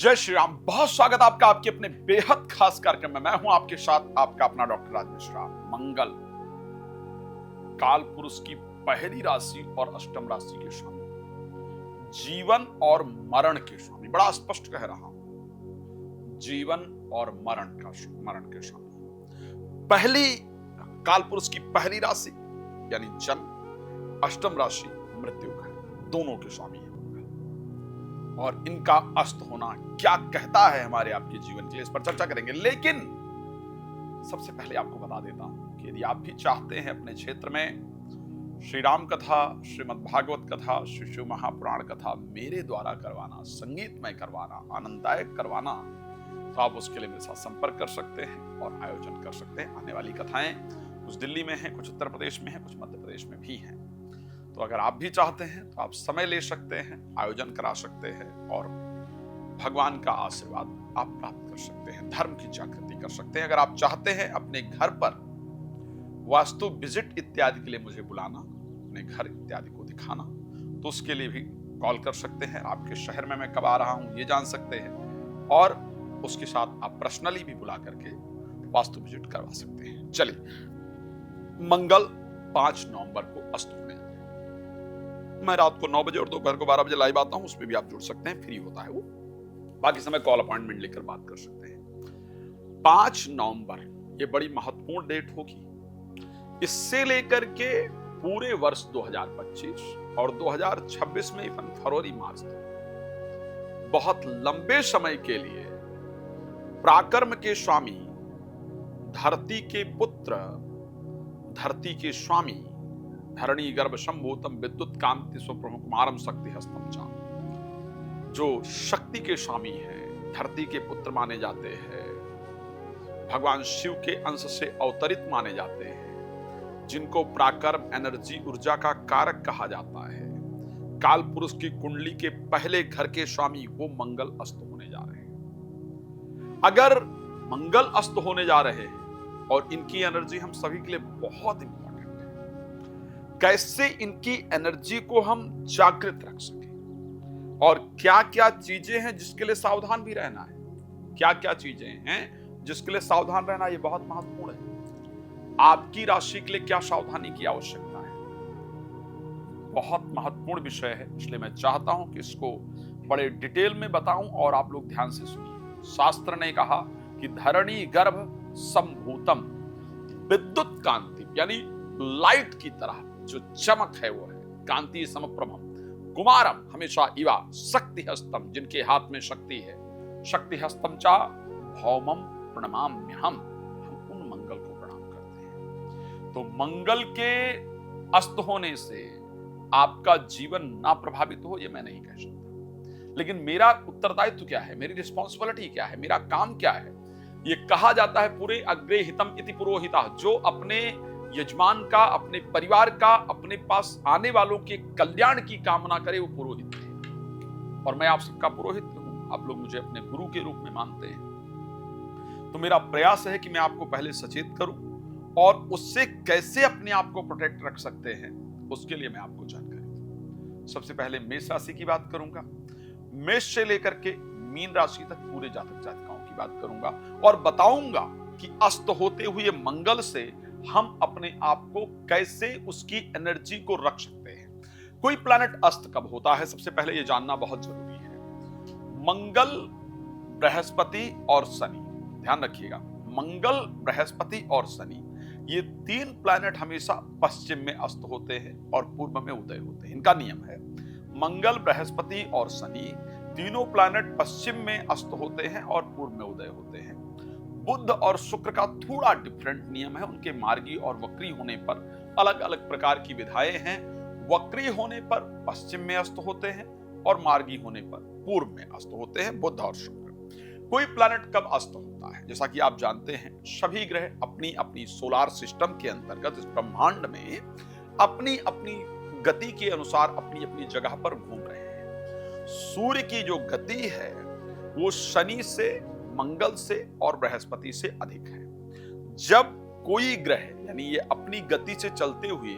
जय श्री राम। बहुत स्वागत आपका आपके अपने बेहद खास कार्यक्रम में। मैं हूं आपके साथ आपका अपना डॉक्टर राज मिश्रा। मंगल काल पुरुष की पहली राशि और अष्टम राशि के स्वामी, जीवन और मरण के स्वामी। बड़ा स्पष्ट कह रहा हूं, जीवन और मरण के स्वामी। पहली काल पुरुष की पहली राशि यानी जन्म, अष्टम राशि मृत्यु का, दोनों के स्वामी है। और इनका अस्त होना क्या कहता है हमारे आपके जीवन के लिए, इस पर चर्चा करेंगे। लेकिन सबसे पहले आपको बता देता हूं कि यदि आप भी चाहते हैं अपने क्षेत्र में श्री राम कथा, श्रीमद् भागवत कथा, श्री शिव महापुराण कथा मेरे द्वारा करवाना, संगीतमय करवाना, आनंददायक करवाना, तो आप उसके लिए मेरे साथ संपर्क कर सकते हैं और आयोजन कर सकते हैं। आने वाली कथाएं कुछ दिल्ली में हैं, कुछ उत्तर प्रदेश में हैं, कुछ मध्य प्रदेश में भी हैं। तो अगर आप भी चाहते हैं तो आप समय ले सकते हैं, आयोजन करा सकते हैं और भगवान का आशीर्वाद आप प्राप्त कर सकते हैं, धर्म की जागृति कर सकते हैं। अगर आप चाहते हैं अपने घर पर वास्तु विजिट इत्यादि के लिए मुझे बुलाना, अपने घर इत्यादि को दिखाना, तो उसके लिए भी कॉल कर सकते हैं। आपके शहर में मैं कब आ रहा हूं ये जान सकते हैं और उसके साथ आप पर्सनली भी बुला करके वास्तु विजिट करवा सकते हैं। चलिए, मंगल 5 नवंबर को अस्त होने, मैं रात को 9 बजे और दोपहर को 12 बजे लाइव आता हूं, उसमें भी आप जुड़ सकते हैं, फ्री होता है वो। बाकी समय कॉल अपॉइंटमेंट लेकर बात कर सकते हैं। 5 नवंबर ये बड़ी महत्वपूर्ण डेट होगी। इससे लेकर के पूरे वर्ष 2025 और 2026 में इवन फरवरी मार्च तक बहुत लंबे समय के लिए पराक्रम के स्वामी, धरती के पुत्र, धरती के स्वामी, धरणी गर्भ संभूतम विद्युत कांति स्वप्रभ कुमारम शक्ति हस्तम चा, जो शक्ति के स्वामी हैं, धरती के पुत्र माने जाते हैं, भगवान शिव के अंश से अवतरित माने जाते हैं, जिनको पराक्रम, एनर्जी, ऊर्जा का कारक कहा जाता है, काल पुरुष की कुंडली के पहले घर के स्वामी, वो मंगल अस्त होने जा रहे हैं। अगर मंगल अस्त होने जा रहे हैं और इनकी एनर्जी हम सभी के लिए बहुत इंपॉर्टेंट, कैसे इनकी एनर्जी को हम जागृत रख सकें और क्या क्या चीजें हैं जिसके लिए सावधान भी रहना है, क्या क्या चीजें हैं जिसके लिए सावधान रहना, ये बहुत महत्वपूर्ण है। आपकी राशि के लिए क्या सावधानी की आवश्यकता है, बहुत महत्वपूर्ण विषय है। इसलिए मैं चाहता हूं कि इसको बड़े डिटेल में बताऊं और आप लोग ध्यान से सुनिए। शास्त्र ने कहा कि धरणी गर्भ संभूतम विद्युत कांति, यानी लाइट की तरह जो चमक है वो है, कांति समप्रभम कुमारम हमेशा इवा शक्ति हस्तम, जिनके हाथ में शक्ति है, शक्ति हस्तम चा भौमम प्रणमाम्यहम, हम उन मंगल को प्रणाम करते हैं। तो मंगल के अस्त होने से आपका जीवन ना प्रभावित हो ये मैं नहीं कह सकता, लेकिन मेरा उत्तरदायित्व क्या है, मेरी रिस्पॉन्सिबिलिटी क्या है, मेरा काम क्या है। ये कहा जाता है पूरे अग्रे हितम इति पुरोहिता, जो अपने यजमान का, अपने परिवार का, अपने पास आने वालों के कल्याण की कामना करे, वो पुरोहित है। और मैं आप सबका पुरोहित हूं, आप लोग मुझे अपने गुरु के रूप में मानते हैं। तो मेरा प्रयास है कि मैं आपको पहले सचेत करूं और उससे कैसे अपने आप को प्रोटेक्ट रख सकते हैं, उसके लिए मैं आपको जानकारी दूं। सबसे पहले मेष राशि की बात करूंगा। मेष से लेकर के मीन राशि तक पूरे जातक जातिकाओं की बात करूंगा और बताऊंगा कि अस्त होते हुए मंगल से हम अपने आप को कैसे उसकी एनर्जी को रख सकते हैं। कोई प्लैनेट अस्त कब होता है, सबसे पहले यह जानना बहुत जरूरी है। मंगल, बृहस्पति और शनि, ध्यान रखिएगा, मंगल, बृहस्पति और शनि, ये 3 प्लैनेट हमेशा पश्चिम में अस्त होते हैं और पूर्व में उदय होते हैं। इनका नियम है, मंगल, बृहस्पति और शनि तीनों प्लैनेट पश्चिम में अस्त होते हैं और पूर्व में उदय होते हैं। बुध और शुक्र का थोड़ा डिफरेंट नियम है, उनके मार्गी और वक्री होने पर अलग अलग प्रकार की विधाएं हैं। वक्री होने पर पश्चिम में अस्त होते हैं और मार्गी होने पर पूर्व में अस्त होते हैं बुध और शुक्र। कोई प्लैनेट कब अस्त होता है, जैसा कि आप जानते हैं, सभी ग्रह अपनी अपनी सोलार सिस्टम के अंतर्गत इस ब्रह्मांड में अपनी अपनी गति के अनुसार अपनी अपनी जगह पर घूम रहे हैं। सूर्य की जो गति है वो शनि से, मंगल से और बृहस्पति से अधिक है। जब कोई ग्रह, यानी ये अपनी गति से चलते हुए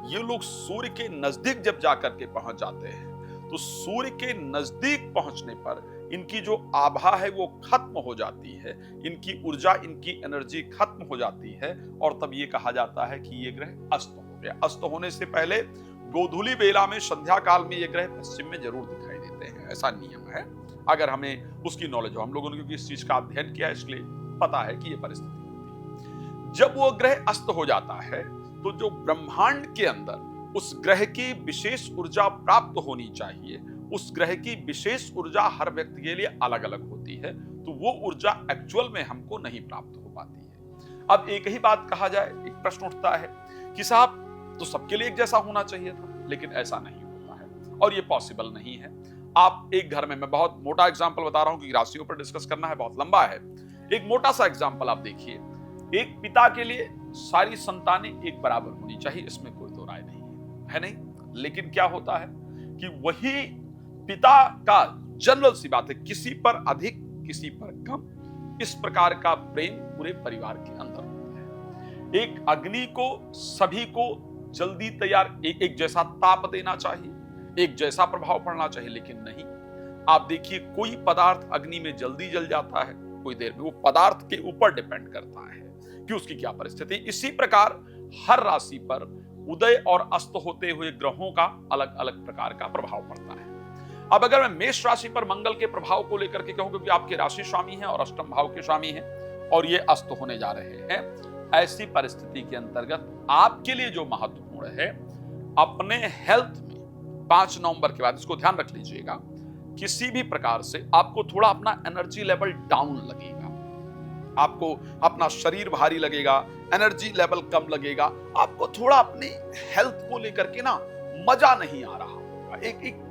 ये लोग सूर्य के नजदीक जब जाकर के पहुंच जाते हैं, तो सूर्य के नजदीक पहुंचने पर इनकी जो आभा है वो खत्म हो जाती है, इनकी ऊर्जा, इनकी एनर्जी खत्म हो जाती है, और तब ये कहा जाता है कि ये ग्रह अस्त हो गया। अस्त होने से पहले गोधूली बेला में, संध्या काल में ये ग्रह पश्चिम में जरूर दिखाई देते हैं, ऐसा नियम है। अगर हमें उसकी नॉलेज हो, हम लोगों ने क्योंकि इस चीज का अध्ययन किया, इसलिए पता है कि ये परिस्थिति होती है। जब वो ग्रह अस्त हो जाता है तो जो ब्रह्मांड के अंदर उस ग्रह की विशेष ऊर्जा प्राप्त होनी चाहिए, उस ग्रह की विशेष ऊर्जा हर व्यक्ति के लिए अलग अलग होती है, तो वो ऊर्जा एक्चुअल में हमको नहीं प्राप्त हो पाती है। अब एक ही बात कहा जाए, एक प्रश्न उठता है कि साहब तो सबके लिए एक जैसा होना चाहिए था, लेकिन ऐसा नहीं होता है और ये पॉसिबल नहीं है। आप एक घर में, मैं बहुत मोटा एग्जांपल बता रहा हूं कि राशियों पर डिस्कस करना है, बहुत लंबा है। एक मोटा सा एग्जांपल आप देखिए, एक पिता के लिए सारी संतानें एक बराबर होनी चाहिए, इसमें कोई दो राय नहीं है नहीं? लेकिन क्या होता है कि वही पिता का, जनरल सी बात है, किसी पर अधिक किसी पर कम, इस प्रकार का प्रेम पूरे परिवार के अंदर होता है। एक अग्नि को सभी को जल्दी तैयार, एक जैसा ताप देना चाहिए, एक जैसा प्रभाव पड़ना चाहिए, लेकिन नहीं। आप देखिए कोई पदार्थ अग्नि में जल्दी जल जाता है, कोई देर में, वो पदार्थ के ऊपर डिपेंड करता है कि उसकी क्या परिस्थिति। इसी प्रकार हर राशि पर उदय और अस्त होते हुए ग्रहों का अलग अलग प्रकार का प्रभाव पड़ता है। अब अगर मैं मेष राशि पर मंगल के प्रभाव को लेकर के कहूं, क्योंकि आपके राशि स्वामी हैं और अष्टम भाव के स्वामी हैं और ये अस्त होने जा रहे हैं, ऐसी परिस्थिति के अंतर्गत आपके लिए जो महत्वपूर्ण है, अपने हेल्थ में 5 नवंबर के बाद, इसको ध्यान रख लीजिएगा, किसी भी प्रकार से आपको थोड़ा अपना एनर्जी लेवल डाउन लगेगा, आपको अपना शरीर भारी लगेगा, एनर्जी लेवल कम लगेगा, आपको थोड़ा अपनी हेल्थ को लेकर के ना मजा नहीं आ रहा होगा। एक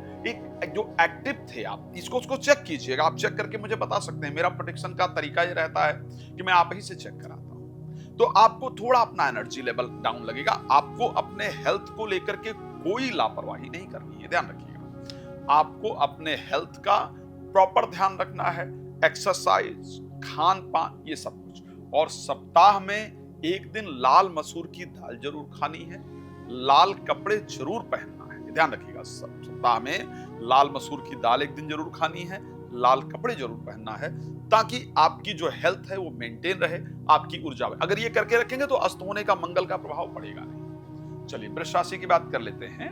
जो एक्टिव थे आप, उसको चेक कीजिएगा। आप चेक करके मुझे बता सकते हैं। मेरा प्रोडिक्शन का तरीका ये रहता है कि मैं आप ही से चेक कराता हूं। तो आपको थोड़ा अपना एनर्जी लेवल डाउन लगेगा, आपको अपने हेल्थ को लेकर के कोई लापरवाही नहीं करनी है, ध्यान रखिएगा। आपको अपने हेल्थ का प्रॉपर ध्यान रखना है, एक्सरसाइज, खान पान, ये सब कुछ। और सप्ताह में एक दिन लाल मसूर की दाल जरूर खानी है, लाल कपड़े जरूर पहनना है, ध्यान रखिएगा। सप्ताह में लाल मसूर की दाल एक दिन जरूर खानी है, लाल कपड़े जरूर पहनना है, ताकि आपकी जो हेल्थ है वो मेंटेन रहे, आपकी ऊर्जा। अगर ये करके रखेंगे तो अस्त होने का मंगल का प्रभाव पड़ेगा नहीं। चलिए वृष राशि की बात कर लेते हैं।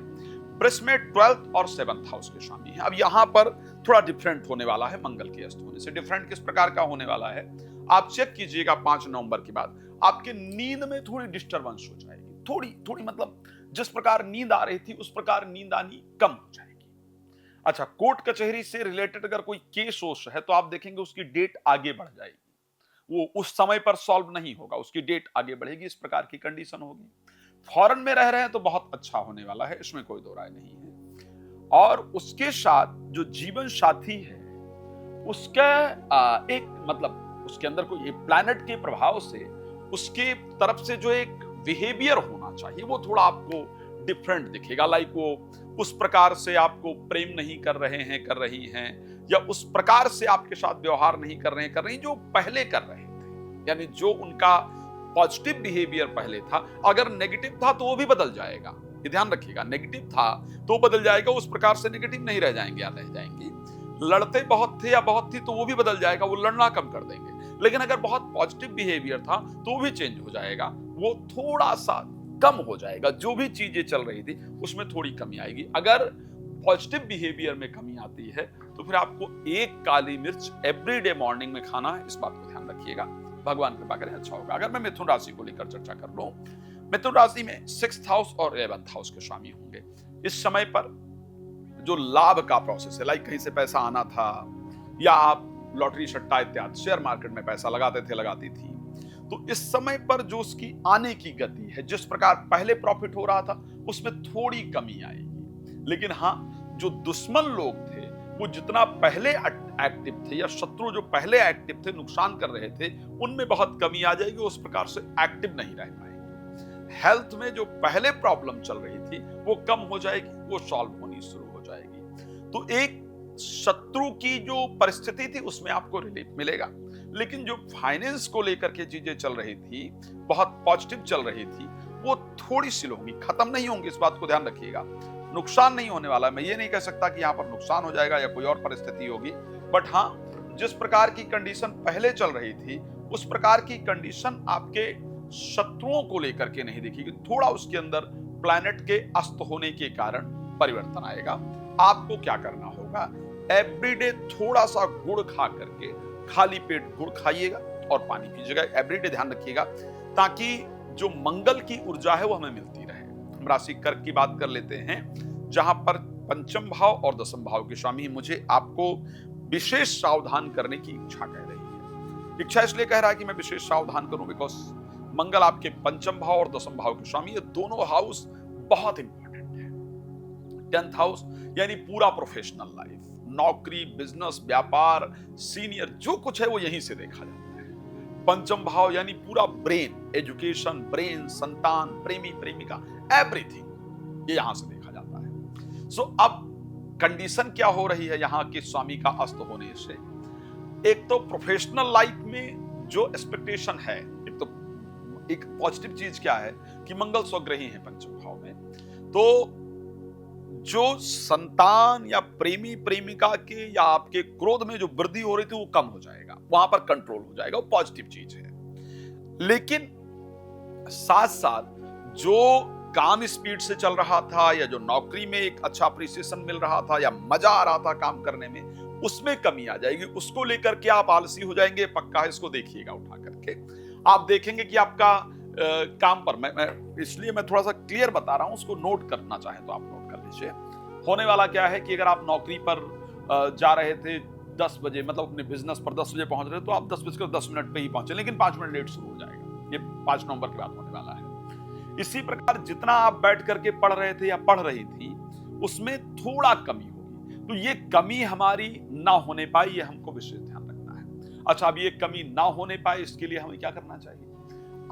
वृष में 12th और 7th हाउस के स्वामी है। अब यहां पर थोड़ा डिफरेंट होने वाला है मंगल के अस्त होने से। डिफरेंट किस प्रकार का होने वाला है, आप चेक कीजिएगा। 5 नवंबर के बाद आपके नींद में थोड़ी डिस्टर्बेंस हो जाएगी, थोड़ी मतलब जिस प्रकार नींद आ रही थी उस प्रकार नींद आनी कम हो जाएगी। अच्छा, कोर्ट कचहरी से रिलेटेड अगर कोई केस वोस है तो आप देखेंगे उसकी डेट आगे बढ़ जाएगी, वो उस समय पर सॉल्व नहीं होगा, उसकी डेट आगे बढ़ेगी, इस प्रकार की कंडीशन होगी। फॉरेन में रह रहे हैं तो बहुत अच्छा होने वाला है, इसमें कोई दो राय नहीं है। और उसके साथ जो जीवन साथी है उसका एक मतलब उसके अंदर कोई प्लैनेट के प्रभाव से उसके तरफ से जो एक बिहेवियर होना चाहिए वो थोड़ा आपको डिफरेंट दिखेगा। लाइक वो उस प्रकार से आपको प्रेम नहीं कर रहे हैं, कर रही हैं, या उस प्रकार से आपके साथ व्यवहार नहीं कर रहे हैं, कर रही जो पहले कर रहे थे। यानी जो उनका पॉजिटिव बिहेवियर पहले था, अगर नेगेटिव था तो वो भी बदल जाएगा, ये ध्यान रखिएगा। नेगेटिव था तो बदल जाएगा, उस प्रकार से नेगेटिव नहीं रह जाएंगे या रह जाएंगी। लड़ते बहुत थे या बहुत थी तो वो भी बदल जाएगा, वो लड़ना कम कर देंगे। लेकिन अगर बहुत पॉजिटिव बिहेवियर था तो वो भी चेंज हो जाएगा, वो थोड़ा सा कम हो जाएगा। जो भी चीजें चल रही थी उसमें थोड़ी कमी आएगी। अगर पॉजिटिव बिहेवियर में कमी आती है तो फिर आपको एक काली मिर्च एवरीडे मॉर्निंग में खाना है, इस बात को ध्यान रखिएगा। भगवान कृपा करें अच्छा होगा। अगर मैं मिथुन राशि को लेकर चर्चा कर लूं, मिथुन राशि में 6th हाउस और 11th हाउस के स्वामी होंगे। इस समय पर जो लाभ का प्रोसेस है, लाइक कहीं से पैसा आना था या आप लॉटरी सट्टा इत्यादि शेयर मार्केट में पैसा लगाते थे, लगाती थी, तो इस समय पर जो उसकी आने की गति है, जिस प्रकार पहले प्रॉफिट हो रहा था उसमें थोड़ी कमी आएगी। लेकिन हाँ, जो दुश्मन लोग थे वो जितना पहले एक्टिव थे या शत्रु जो पहले एक्टिव थे, नुकसान कर रहे थे, उनमें बहुत कमी आ जाएगी, उस प्रकार से एक्टिव नहीं रह पाएंगे। हेल्थ में जो पहले प्रॉब्लम चल रही थी वो कम हो जाएगी, वो सॉल्व होनी शुरू हो जाएगी। तो एक शत्रु की जो परिस्थिति थी उसमें आपको रिलीफ मिलेगा। लेकिन जो फाइनेंस को लेकर के चीजें चल रही थी, बहुत पॉजिटिव चल रही थी, वो थोड़ी सी होंगी, खत्म नहीं होंगी, इस बात को ध्यान रखिएगा। नुकसान नहीं होने वाला। मैं ये नहीं कह सकता कि यहाँ पर नुकसान हो जाएगा या कोई और परिस्थिति होगी, बट हाँ, जिस प्रकार की कंडीशन पहले चल रही थी उस प्रकार की कंडीशन आपके शत्रुओं को लेकर के नहीं दिखेगी। थोड़ा उसके अंदर प्लैनेट के अस्त होने के कारण परिवर्तन आएगा। आपको क्या करना होगा, एवरीडे थोड़ा सा गुड़ खा करके, खाली पेट गुड़ खाइएगा और पानी पीजिएगा। एवरीडे ध्यान रखिएगा ताकि जो मंगल की ऊर्जा है वो हमें मिलती रहे। हम राशि कर्क की बात कर लेते हैं, जहां पर पंचम भाव और दसम भाव के स्वामी मुझे आपको विशेष सावधान करने की इच्छा कह रही है। इच्छा इसलिए कह रहा है कि मैं विशेष सावधान करूं बिकॉज मंगल आपके पंचम भाव और दसम भाव के स्वामी, ये दोनों हाउस बहुत इंपॉर्टेंट है। 10th हाउस यानी पूरा प्रोफेशनल लाइफ, नौकरी, बिजनेस, व्यापार, सीनियर, जो कुछ है वो यहीं से देखा जाता है। पंचम भाव यानी पूरा ब्रेन, एजुकेशन, ब्रेन, संतान, प्रेमी प्रेमिका, एवरीथिंग, ये यहां से देखा जाता है। सो अब कंडीशन क्या हो रही है यहां के स्वामी का अस्त होने से? एक तो प्रोफेशनल लाइफ में जो एक्सपेक्टेशन है, एक पॉजिटिव चीज क्या है कि मंगल स्वग्रही है पंचम भाव में, तो जो संतान या प्रेमी प्रेमिका के या आपके क्रोध में जो वृद्धि हो रही थी वो कम हो जाएगा, वहां पर कंट्रोल हो जाएगा, वो पॉजिटिव चीज है। लेकिन साथ साथ जो काम स्पीड से चल रहा था या जो नौकरी में एक अच्छा अप्रिसिएशन मिल रहा था या मजा आ रहा था काम करने में, उसमें कमी आ जाएगी। उसको लेकर के आप आलसी हो जाएंगे, पक्का है, इसको देखिएगा उठा करके। आप देखेंगे कि आपका काम पर, मैं इसलिए मैं थोड़ा सा क्लियर बता रहा हूं, उसको नोट करना चाहें तो आप नोट कर लीजिए। होने वाला क्या है कि अगर आप नौकरी पर जा रहे थे 10 बजे, मतलब अपने बिजनेस पर 10 बजे पहुंच रहे तो आप 10:10 पे ही पहुंचे, लेकिन 5 मिनट लेट शुरू हो जाएगा। ये 5 नवंबर के बाद होने वाला है। इसी प्रकार जितना आप बैठ करके पढ़ रहे थे या पढ़ रही थी उसमें थोड़ा कमी होगी, तो ये कमी हमारी ना होने पाए, ये हमको विशेष ध्यान रखना है। अच्छा, अब ये कमी ना होने पाए इसके लिए हमें क्या करना चाहिए?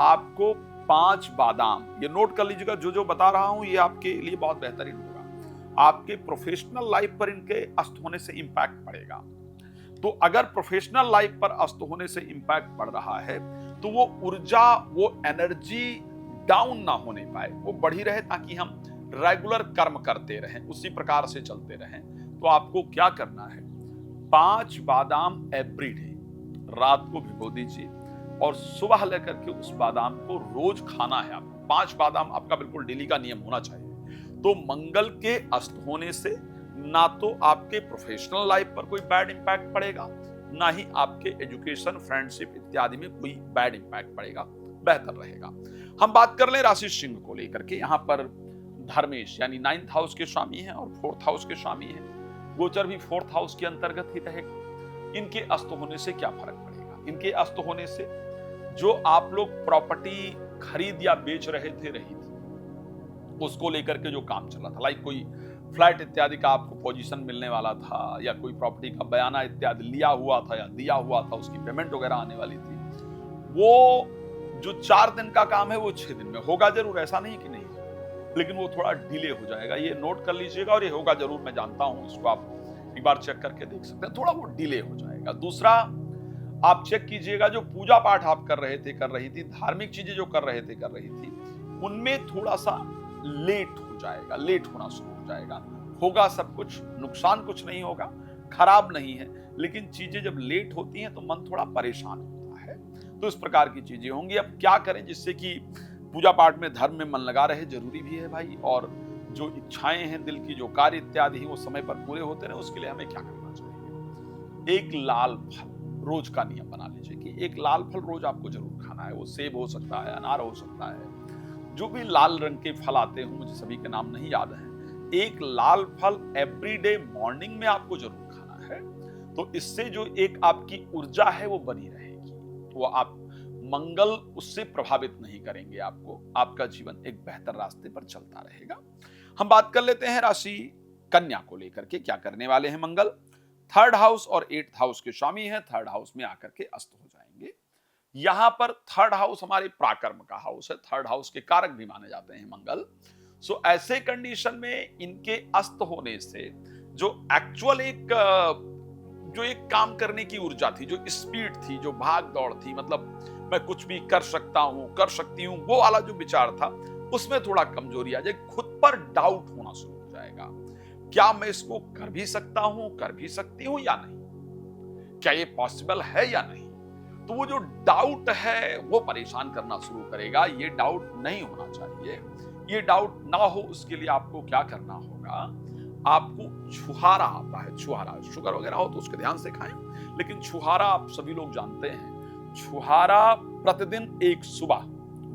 आपको 5 बादाम, ये नोट कर लीजिएगा, जो जो बता रहा हूं ये आपके लिए बहुत बेहतरीन होगा। आपके प्रोफेशनल लाइफ पर इनके अस्त होने से इंपैक्ट पड़ेगा, तो अगर प्रोफेशनल लाइफ पर अस्त होने से इंपैक्ट पड़ रहा है तो वो ऊर्जा, वो एनर्जी डाउन ना होने पाए, वो बढ़ी रहे, ताकि हम रेगुलर कर्म करते रहें, उसी प्रकार से चलते रहें। तो आपको क्या करना है, 5 बादाम एवरीडे रात को भिगो दीजिए और सुबह लेकर के उस बादाम को रोज खाना है आपको। 5 बादाम आपका बिल्कुल डेली का नियम होना चाहिए। तो मंगल के अस्त होने से ना तो आपके प्रोफेशनल लाइफ पर कोई बैड इंपैक्ट पड़ेगा, ना ही आपके एजुकेशन, फ्रेंडशिप इत्यादि में कोई बैड इंपैक्ट पड़ेगा, बेहतर रहेगा। हम बात कर लें राशि सिंह को लेकर के। यहाँ पर धर्मेश यानी 9th हाउस के स्वामी हैं और 4th हाउस के स्वामी हैं। गोचर भी 4th हाउस के अंतर्गत ही रहेगा। इनके अस्त होने से क्या फर्क पड़ेगा? इनके अस्त होने से जो आप लोग प्रॉपर्टी खरीद या बेच रहे थे, रही थी, उसको लेकर के जो काम चल रहा था, लाइक कोई फ्लैट इत्यादि का आपको पोजीशन मिलने वाला था या कोई प्रॉपर्टी का बयाना इत्यादि लिया हुआ था या दिया हुआ था, उसकी पेमेंट वगैरह आने वाली थी, वो जो 4 दिन का काम है वो 6 दिन में होगा जरूर, ऐसा नहीं कि नहीं, लेकिन वो थोड़ा डिले हो जाएगा। ये नोट कर लीजिएगा, और ये होगा जरूर, मैं जानता हूं, इसको आप एक बार चेक करके देख सकते हैं, थोड़ा वो डिले हो जाएगा। दूसरा, आप चेक कीजिएगा जो पूजा पाठ आप कर रहे थे, कर रही थी, धार्मिक चीजें जो कर रहे थे, कर रही थी, उनमें थोड़ा सा लेट हो जाएगा, लेट होना शुरू हो जाएगा। होगा सब कुछ, नुकसान कुछ नहीं होगा, खराब नहीं है, लेकिन चीजें जब लेट होती हैं तो मन थोड़ा परेशान होता है। तो इस प्रकार की चीजें होंगी। अब क्या करें जिससे कि पूजा पाठ में, धर्म में मन लगा रहे, जरूरी भी है भाई, और जो इच्छाएं हैं दिल की, जो कार्य इत्यादि हैं, वो समय पर पूरे होते रहे, उसके लिए हमें क्या करना चाहिए? एक लाल फल रोज का नियम बना लीजिए कि एक लाल फल रोज आपको जरूर खाना है। वो सेब हो सकता है, अनार हो सकता है, जो भी लाल रंग के फल आते हैं, मुझे सभी के नाम नहीं याद है, एक लाल फल एवरीडे मॉर्निंग में आपको जरूर खाना है। तो इससे जो एक आपकी ऊर्जा है वो बनी रहेगी, वो आप मंगल उससे प्रभावित नहीं करेंगे आपको, आपका जीवन एक बेहतर रास्ते पर चलता रहेगा। हम बात कर लेते हैं राशि कन्या को लेकर के, क्या करने वाले हैं मंगल। 3rd हाउस और 8th हाउस के स्वामी हैं, 3rd हाउस में आकर के अस्त हो जाएंगे। यहां पर 3rd हाउस हमारे पराक्रम का हाउस है, 3rd हाउस के कारक भी माने जाते हैं मंगल। सो ऐसे कंडीशन में इनके अस्त होने से जो एक्चुअल जो एक काम करने की ऊर्जा थी, जो स्पीड थी, जो भाग दौड़ थी, मतलब मैं कुछ भी कर सकता हूं, कर सकती हूं, वो वाला जो विचार था, उसमें थोड़ा कमजोरी आ जाए, खुद पर डाउट होना शुरू हो जाएगा। क्या मैं इसको कर भी सकता हूं, कर भी सकती हूं या नहीं? क्या ये पॉसिबल है या नहीं। तो वो जो डाउट है वो परेशान करना शुरू करेगा। ये डाउट नहीं होना चाहिए। ये डाउट ना हो उसके लिए आपको क्या करना होगा, आपको छुहारा आता है, छुहारा, शुगर वगैरह हो तो उसके ध्यान से खाएं, लेकिन छुहारा आप सभी लोग जानते हैं। छुहारा प्रतिदिन एक सुबह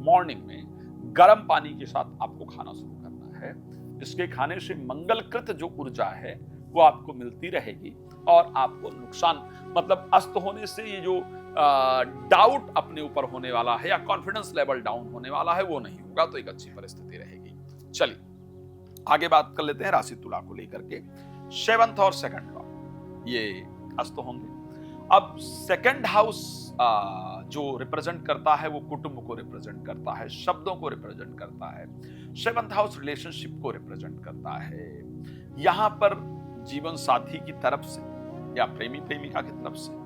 मॉर्निंग में गर्म पानी के साथ आपको खाना शुरू करना है। इसके खाने से मंगलकृत जो ऊर्जा है वो आपको मिलती रहेगी और आपको नुकसान, मतलब अस्त होने से ये जो डाउट अपने ऊपर होने वाला है या कॉन्फिडेंस लेवल डाउन होने वाला है वो नहीं होगा। तो एक अच्छी परिस्थिति रहेगी। चलिए आगे बात कर लेते हैं राशि तुला को लेकर के। 7th और 2nd हाउस ये अस्त होंगे। अब 2nd हाउस जो रिप्रेजेंट करता है वो कुटुंब को रिप्रेजेंट करता है, शब्दों को रिप्रेजेंट करता है। 7th हाउस रिलेशनशिप को रिप्रेजेंट करता है। यहां पर जीवन साथी की तरफ से या प्रेमी प्रेमिका की तरफ से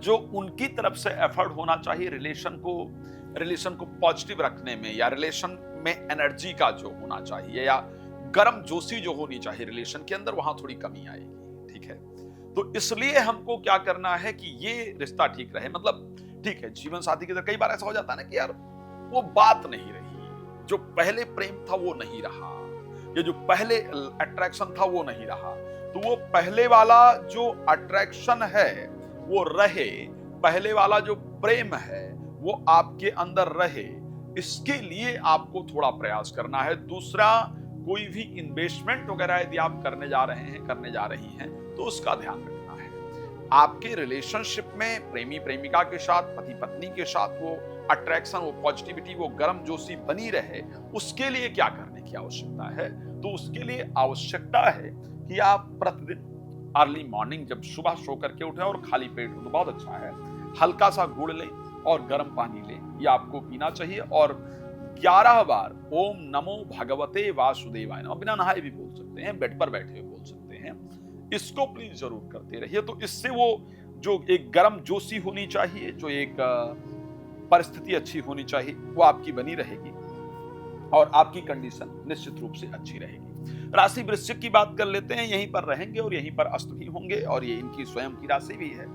जो उनकी तरफ से एफर्ट होना चाहिए रिलेशन को पॉजिटिव रखने में, या रिलेशन में एनर्जी का जो होना चाहिए या गर्म जोशी जो होनी चाहिए रिलेशन के अंदर, वहां थोड़ी कमी आएगी। ठीक है, तो इसलिए हमको क्या करना है कि ये रिश्ता ठीक रहे। मतलब ठीक है, जीवन साथी की तरफ कई बार ऐसा हो जाता है ना कि यार वो बात नहीं रही, जो पहले प्रेम था वो नहीं रहा, ये जो पहले अट्रैक्शन था वो नहीं रहा। तो वो पहले वाला जो अट्रैक्शन है वो रहे, पहले वाला जो प्रेम है वो आपके अंदर रहे, इसके लिए आपको थोड़ा प्रयास करना है। दूसरा, कोई भी इन्वेस्टमेंट वगैरह यदि आप करने जा रही हैं तो उसका ध्यान रखना है। आपके रिलेशनशिप में प्रेमी प्रेमिका के साथ, पति पत्नी के साथ वो अट्रैक्शन, वो पॉजिटिविटी, वो गर्म जोशी बनी रहे, उसके लिए क्या करने की आवश्यकता है? तो उसके लिए आवश्यकता है कि आप प्रतिदिन अर्ली मॉर्निंग जब सुबह सो करके उठे और खाली पेट हो तो बहुत अच्छा है, हल्का सा गुड़ लें और गर्म पानी लें, ये आपको पीना चाहिए। और 11 बार ओम नमो भगवते वासुदेवाय नमः बिना नहाए भी बोल सकते हैं, बेड पर बैठे हुए बोल सकते हैं। इसको प्लीज जरूर करते रहिए। तो इससे वो जो एक गर्म जोशी होनी चाहिए, जो एक परिस्थिति अच्छी होनी चाहिए, वो आपकी बनी रहेगी और आपकी कंडीशन निश्चित रूप से अच्छी रहेगी। राशि वृश्चिक की बात कर लेते हैं। यहीं पर रहेंगे और यहीं पर अस्त भी होंगे और ये इनकी स्वयं की राशि भी है।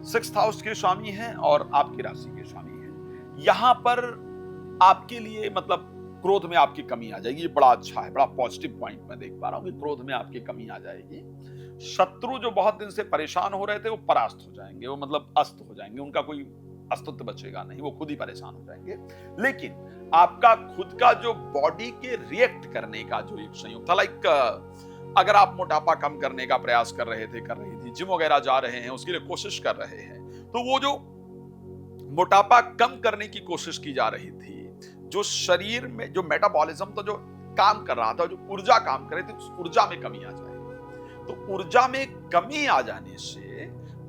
6th हाउस के स्वामी हैं और आपकी राशि के स्वामी हैं। यहां पर आपके लिए मतलब क्रोध में आपकी कमी आ जाएगी। ये बड़ा अच्छा है, बड़ा पॉजिटिव पॉइंट मैं देख पा रहा हूं कि क्रोध में आपकी कमी आ जाएगी। शत्रु जो बहुत दिन से परेशान हो रहे थे वो परास्त हो जाएंगे, वो मतलब अस्त हो जाएंगे, उनका कोई अस्तित्व बचेगा नहीं, वो खुद ही परेशान हो जाएंगे। लेकिन आपका खुद का जो बॉडी के रिएक्ट करने का जो एक संयुक्त था, लाइक अगर आप मोटापा कम करने का प्रयास कर रही थी, जिम वगैरह जा रहे हैं, उसके लिए कोशिश कर रहे हैं, तो वो जो मोटापा कम करने की कोशिश की जा रही थी, जो शरीर में जो मेटाबॉलिज्म तो जो काम कर रहा था, जो ऊर्जा काम कर रही थी, उस ऊर्जा में कमी आ जाएगी। तो ऊर्जा में कमी आ जाने से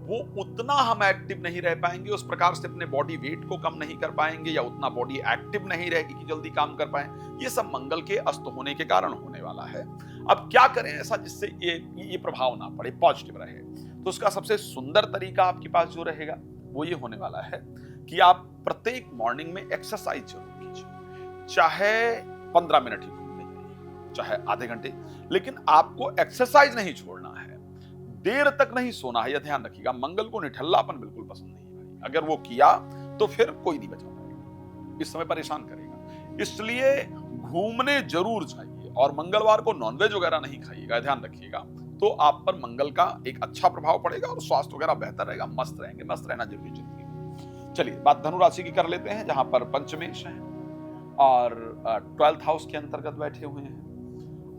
वो उतना हम एक्टिव नहीं रह पाएंगे, उस प्रकार से अपने बॉडी वेट को कम नहीं कर पाएंगे, या उतना बॉडी एक्टिव नहीं रहेगी कि जल्दी काम कर पाए। ये सब मंगल के अस्त होने के कारण होने वाला है। अब क्या करें ऐसा जिससे ये प्रभाव ना पड़े, पॉजिटिव रहे? तो उसका सबसे सुंदर तरीका आपके पास जो रहेगा वो ये होने वाला है कि आप प्रत्येक मॉर्निंग में एक्सरसाइज जरूर कीजिए, चाहे 15 मिनट ही घूमने जाइए, चाहे आधे घंटे, लेकिन आपको एक्सरसाइज नहीं छोड़ना है। देर तक नहीं सोना है, यह ध्यान रखिएगा। मंगल को निठल्लापन बिल्कुल पसंद नहीं है भाई। अगर वो किया तो फिर कोई नहीं बचा पाएगा, इस समय परेशान करेगा। इसलिए घूमने जरूर जाइए और मंगलवार को नॉनवेज वगैरह नहीं खाइएगा, ध्यान रखिएगा। तो आप पर मंगल का एक अच्छा प्रभाव पड़ेगा और स्वास्थ्य वगैरह बेहतर रहेगा, मस्त रहेंगे। मस्त रहना जरूरी जिंदगी में। चलिए बात धनु राशि की कर लेते हैं, जहां पर पंचमेश है और 12th हाउस के अंतर्गत बैठे हुए हैं।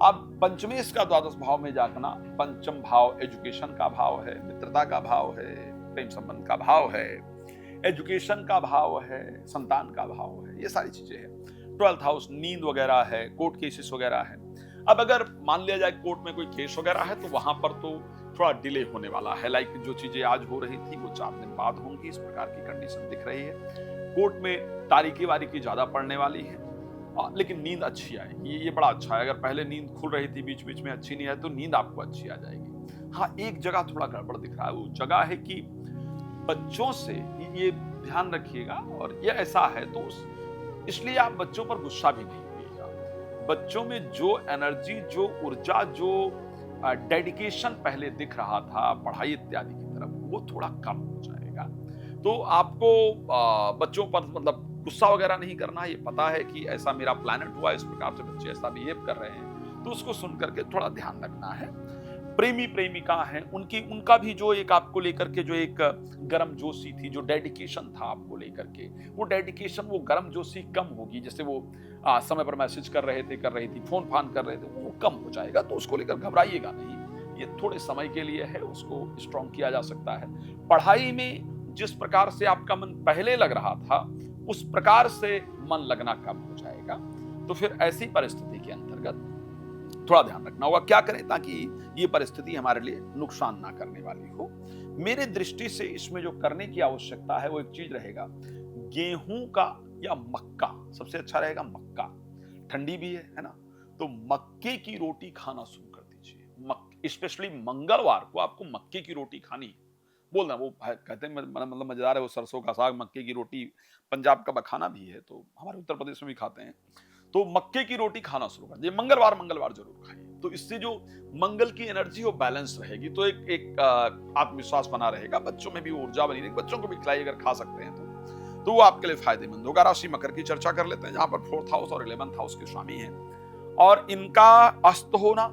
अब पंचमेश का द्वादश भाव में जागना, पंचम भाव एजुकेशन का भाव है, मित्रता का भाव है, प्रेम संबंध का भाव है, एजुकेशन का भाव है, संतान का भाव है, ये सारी चीजें हैं। 12th हाउस नींद वगैरह है, कोर्ट केसेस वगैरह है। अब अगर मान लिया जाए कोर्ट में कोई केस वगैरह है तो वहां पर तो थोड़ा डिले होने वाला है। लाइक जो चीजें आज हो रही थी वो 4 दिन बाद होंगी, इस प्रकार की कंडीशन दिख रही है। कोर्ट में तारीखी वारीखी ज्यादा पड़ने वाली है, लेकिन नींद अच्छी आएगी, ये बड़ा अच्छा है। अगर पहले नींद खुल रही थी, बीच बीच में अच्छी नहीं आई, तो नींद आपको अच्छी आ जाएगी। हाँ, एक जगह थोड़ा गड़बड़ दिख रहा है, वो जगह है कि बच्चों से ये ध्यान रखिएगा। और ये ऐसा है तो इसलिए आप बच्चों पर गुस्सा भी नहीं करिएगा। बच्चों में जो एनर्जी, जो ऊर्जा, जो डेडिकेशन पहले दिख रहा था पढ़ाई इत्यादि की तरफ, वो थोड़ा कम हो जाएगा। तो आपको बच्चों पर मतलब गुस्सा वगैरह नहीं करना है, ये पता है कि ऐसा मेरा प्लैनेट हुआ, इस प्रकार से बच्चे ऐसा बिहेव कर रहे हैं, तो उसको सुन करके थोड़ा ध्यान रखना है। प्रेमी प्रेमिका हैं, उनका भी जो एक आपको लेकर के जो एक गर्मजोशी थी, जो डेडिकेशन था आपको लेकर के, वो डेडिकेशन, वो गर्मजोशी कम होगी। जैसे वो समय पर मैसेज कर रहे थे, कर रही थी, फोन फान कर रहे थे, वो कम हो जाएगा। तो उसको लेकर घबराइएगा नहीं, ये थोड़े समय के लिए है, उसको स्ट्रॉन्ग किया जा सकता है। पढ़ाई में जिस प्रकार से आपका मन पहले लग रहा था, उस प्रकार से मन लगना कम हो जाएगा। तो फिर ऐसी परिस्थिति के अंतर्गत थोड़ा ध्यान रखना होगा, क्या करें ताकि ये परिस्थिति हमारे लिए नुकसान ना करने वाली हो। मेरे दृष्टि से इसमें जो करने की आवश्यकता है वो एक चीज रहेगा, गेहूं का या मक्का सबसे अच्छा रहेगा। मक्का ठंडी भी है ना, तो मक्के की रोटी खाना शुरू कर दीजिए। स्पेशली मंगलवार को आपको मक्के की रोटी खानी है। बोलना वो कहते हैं मतलब मजेदार है, वो सरसों का साग मक्के की रोटी पंजाब का बखाना भी है, तो हमारे उत्तर प्रदेश में भी खाते हैं। तो मक्के की रोटी खाना शुरू कर दीजिए, मंगलवार जरूर खाइए। तो इससे जो मंगल की एनर्जी वो बैलेंस रहेगी, तो एक आत्मविश्वास बना रहेगा, बच्चों में भी ऊर्जा बनी रहेगी। बच्चों को भी खिलाई अगर खा सकते हैं तो वो आपके लिए फायदेमंद होगा। राशि मकर की चर्चा कर लेते हैं, जहां पर 4th हाउस और 11th हाउस के स्वामी हैं, और इनका अस्त होना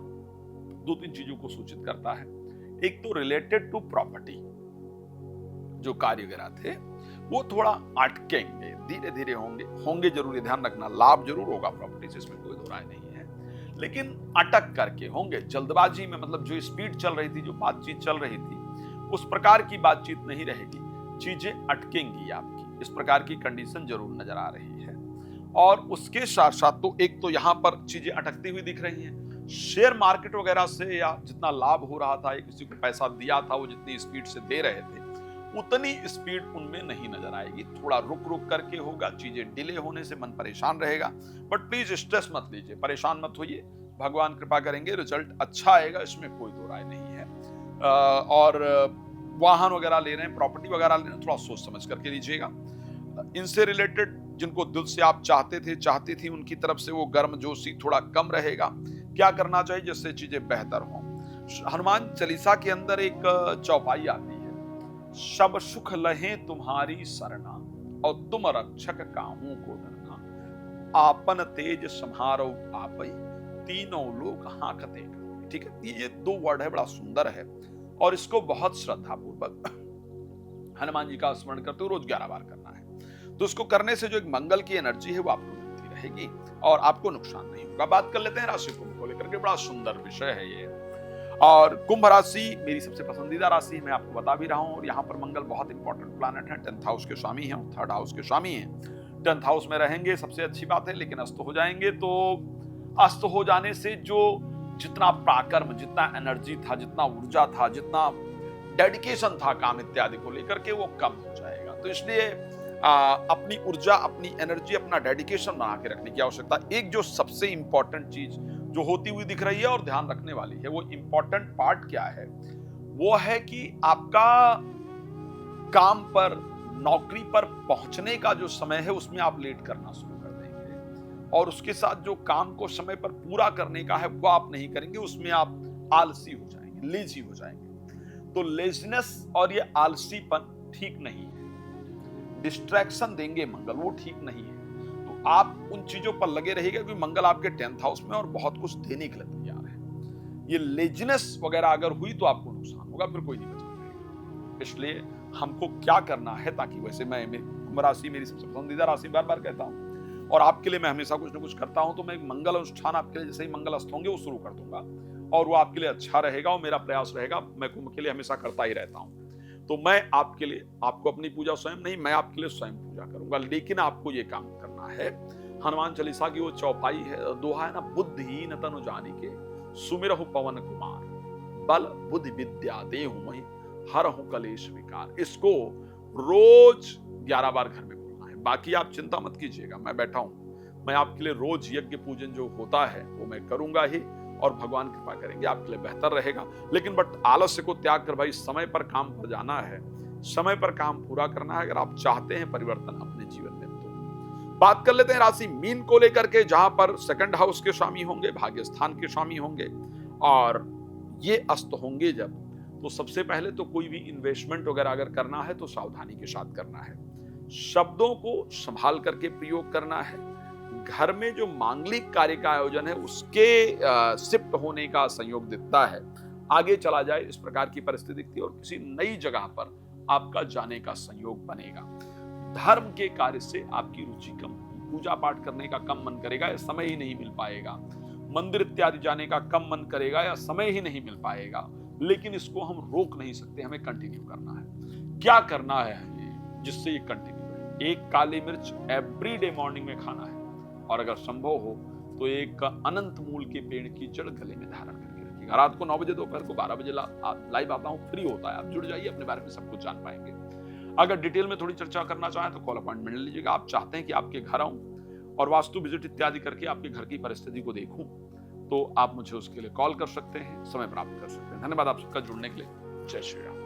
2-3 चीजों को सूचित करता है। एक तो रिलेटेड टू प्रॉपर्टी, जो कार्य वगैरह थे वो थोड़ा अटकेंगे, धीरे धीरे होंगे जरूर, ध्यान रखना। लाभ जरूर होगा प्रॉपर्टी से, इसमें कोई दो राय नहीं है, लेकिन अटक करके होंगे। जल्दबाजी में, मतलब जो स्पीड चल रही थी, जो बातचीत चल रही थी, उस प्रकार की बातचीत नहीं रहेगी, चीजें अटकेंगी आपकी, इस प्रकार की कंडीशन जरूर नजर आ रही है। और उसके साथ साथ तो एक तो यहां पर चीजें अटकती हुई दिख रही हैं, शेयर मार्केट वगैरह से या जितना लाभ हो रहा था, या किसी को पैसा दिया था, वो जितनी स्पीड से दे रहे थे उतनी स्पीड उनमें नहीं नजर आएगी। थोड़ा रुक रुक करके होगा, चीजें डिले होने से मन परेशान रहेगा। बट प्लीज स्ट्रेस मत लीजिए, परेशान मत होइए, भगवान कृपा करेंगे, रिजल्ट अच्छा आएगा, इसमें कोई दो राय नहीं है। और वाहन वगैरह ले रहे हैं, प्रॉपर्टी वगैरह ले रहे हैं, थोड़ा सोच समझ करके लीजिएगा। इनसे रिलेटेड जिनको दिल से आप चाहती थी, उनकी तरफ से वो गर्मजोशी थोड़ा कम रहेगा। क्या करना चाहिए जिससे चीजें बेहतर हों? हनुमान चालीसा के अंदर एक चौपाई आती है, सब सुख लहे तुम्हारी सरना, और तुम रक्षक काहू को डरना, आपन तेज संहारो आपै, तीनों लोग हांकते। ठीक है, ये 2 वर्ड है, बड़ा सुंदर है, और इसको बहुत श्रद्धा पूर्वक हनुमान जी का स्मरण करते हुए रोज 11 बार करना है। तो इसको करने से जो एक मंगल की एनर्जी है वो आपको मिलती रहेगी और आपको नुकसान नहीं होगा। बात कर लेते हैं राशि कुंभ को लेकर के, बड़ा सुंदर विषय है ये। और कुंभ राशि मेरी सबसे पसंदीदा राशि है, मैं आपको बता भी रहा हूं। और यहाँ पर मंगल बहुत इंपॉर्टेंट प्लैनेट है, 10th हाउस के स्वामी हैं, 3rd हाउस के स्वामी हैं। 10th हाउस में रहेंगे सबसे अच्छी बात है, लेकिन अस्त हो जाएंगे, तो अस्त हो जाने से जो जितना पराक्रम, जितना एनर्जी था, जितना ऊर्जा था, जितना डेडिकेशन था काम इत्यादि को लेकर के, वो कम हो जाएगा। तो इसलिए अपनी ऊर्जा, अपनी एनर्जी, अपना डेडिकेशन बना के रखने की आवश्यकता। एक जो सबसे इंपॉर्टेंट चीज जो होती हुई दिख रही है और ध्यान रखने वाली है, वो इंपॉर्टेंट पार्ट क्या है? वो है कि आपका काम पर, नौकरी पर पहुंचने का जो समय है उसमें आप लेट करना शुरू कर देंगे, और उसके साथ जो काम को समय पर पूरा करने का है वो आप नहीं करेंगे, उसमें आप आलसी हो जाएंगे, लेजी हो जाएंगे। तो लेजीनेस और ये आलसीपन ठीक नहीं है, डिस्ट्रैक्शन देंगे मंगल, वो ठीक नहीं है। तो आप उन चीजों पर लगे रहिएगा, क्योंकि मंगल आपके 10th हाउस में और बहुत कुछ देने के लिए तैयार है। ये लेजीनेस वगैरह अगर हुई तो आपको नुकसान होगा, फिर कोई दिक्कत नहीं। इसलिए हमको क्या करना है, ताकि वैसे मैं कुंभ राशि मेरी सबसे पसंदीदा राशि, बार बार कहता हूँ, और आपके लिए मैं हमेशा कुछ ना कुछ करता हूँ। तो मैं मंगल अनुष्ठान आपके लिए जैसे ही मंगल अस्त होंगे वो शुरू कर दूंगा, और वो आपके लिए अच्छा रहेगा, और मेरा प्रयास रहेगा, मैं कुंभ के लिए हमेशा करता ही रहता हूँ। तो मैं आपके लिए, आपको अपनी पूजा स्वयं नहीं, मैं आपके लिए स्वयं पूजा करूंगा, लेकिन आपको ये काम करना है। हनुमान चालीसा की वो चौपाई है, दोहा है ना, बुद्धिहीन तनु जानिके सुमिरहु पवन कुमार, बल बुद्धि विद्या देहु मोहि हरहु कलेश विकार। इसको रोज 11 बार घर में बोलना है। बाकी आप चिंता मत कीजिएगा, मैं बैठा हूं, मैं आपके लिए रोज यज्ञ पूजन जो होता है वो मैं करूंगा ही, और भगवान कृपा करेंगे आपके लिए बेहतर रहेगा। लेकिन बट आलस्य को त्याग कर भाई समय पर काम पर जाना है, समय पर काम पूरा करना है, अगर आप चाहते हैं परिवर्तन अपने जीवन में। तो बात कर लेते हैं राशि मीन को लेकर के, जहां पर 2nd हाउस के स्वामी होंगे, भाग्य स्थान के स्वामी होंगे, और ये अस्त होंगे जब, तो सबसे पहले तो कोई भी इन्वेस्टमेंट वगैरह अगर करना है तो सावधानी के साथ करना है, शब्दों को संभाल करके प्रयोग करना है। घर में जो मांगलिक कार्य का आयोजन है उसके शिफ्ट होने का संयोग दिखता है, आगे चला जाए इस प्रकार की परिस्थिति दिखती है और किसी नई जगह पर आपका जाने का संयोग बनेगा। धर्म के कार्य से आपकी रुचि कम, पूजा पाठ करने का कम मन करेगा या समय ही नहीं मिल पाएगा, मंदिर इत्यादि जाने का कम मन करेगा या समय ही नहीं मिल पाएगा। लेकिन इसको हम रोक नहीं सकते, हमें कंटिन्यू करना है। क्या करना है हमें जिससे ये कंटिन्यू रहे? एक काली मिर्च एवरीडे मॉर्निंग में खाना है और अगर संभव हो तो एक अनंत मूल के पेड़ की जड़ गले में धारण करके रखिएगा। रात को 9 बजे, दोपहर को 12 बजे लाइव आता हूं, फ्री होता है, आप जुड़ जाइए, अपने बारे में सब कुछ जान पाएंगे। अगर डिटेल में थोड़ी चर्चा करना चाहें तो कॉल अपॉइंटमेंट ले लीजिएगा। आप चाहते हैं कि आपके घर आऊं और वास्तु विजिट इत्यादि करके आपके घर की परिस्थिति को देखूं तो आप मुझे उसके लिए कॉल कर सकते हैं, समय प्राप्त कर सकते हैं। धन्यवाद आप सबका जुड़ने के लिए। जय श्री राम।